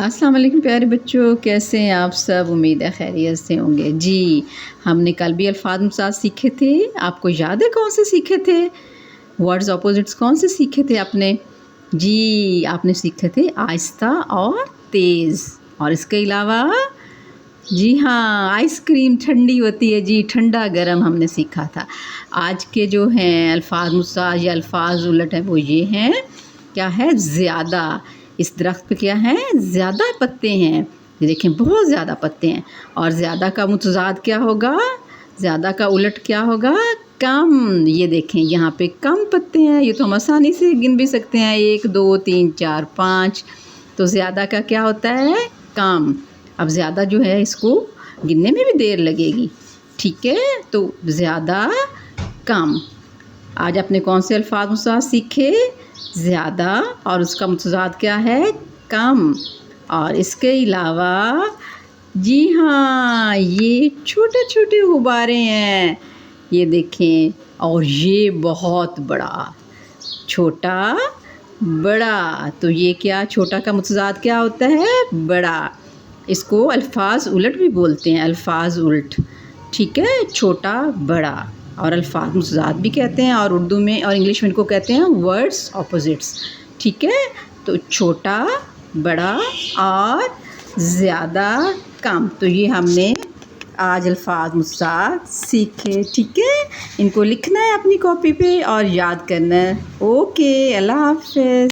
अस्सलाम वालेकुम प्यारे बच्चों, कैसे हैं आप सब। उम्मीद है खैरियत से होंगे जी। हमने कल भी अल्फाज मुसाज सीखे थे, आपको याद है कौन से सीखे थे? वर्ड्स ऑपोजिट्स कौन से सीखे थे आपने? जी, आपने सीखे थे आहिस्ता और तेज़। और इसके अलावा जी हाँ, आइसक्रीम ठंडी होती है जी, ठंडा गरम हमने सीखा था। आज के जो हैं अल्फाज मुसाज या अल्फाज उलट है वो ये हैं, क्या है, ज़्यादा। इस दरख्त पे क्या है, ज़्यादा पत्ते हैं। ये देखें बहुत ज़्यादा पत्ते हैं। और ज़्यादा का मुतज़ाद क्या होगा, ज़्यादा का उलट क्या होगा, कम। ये देखें यहाँ पे कम पत्ते हैं, ये तो हम आसानी से गिन भी सकते हैं, 1 2 3 4 5। तो ज़्यादा का क्या होता है, कम। अब ज़्यादा जो है इसको गिनने में भी देर लगेगी, ठीक है। तो ज़्यादा कम। आज आपने कौन से अल्फाज मुसाज सीखे, ज़्यादा और उसका मुतज़ाद क्या है, कम। और इसके अलावा जी हाँ, ये छोटे छोटे गुब्बारे हैं, ये देखें। और ये बहुत बड़ा, छोटा बड़ा। तो ये क्या, छोटा का मुतज़ाद क्या होता है, बड़ा। इसको अल्फाज उलट भी बोलते हैं, अल्फाज उल्ट, ठीक है। छोटा बड़ा और अल्फाज मुतज़ाद भी कहते हैं, और उर्दू में और इंग्लिश में इनको कहते हैं वर्ड्स ऑपोजिट्स, ठीक है। तो छोटा बड़ा और ज़्यादा कम। तो ये हमने आज अल्फाज मुतज़ाद सीखे, ठीक है। इनको लिखना है अपनी कॉपी पे और याद करना है। ओके, अल्लाह हाफ़िज़।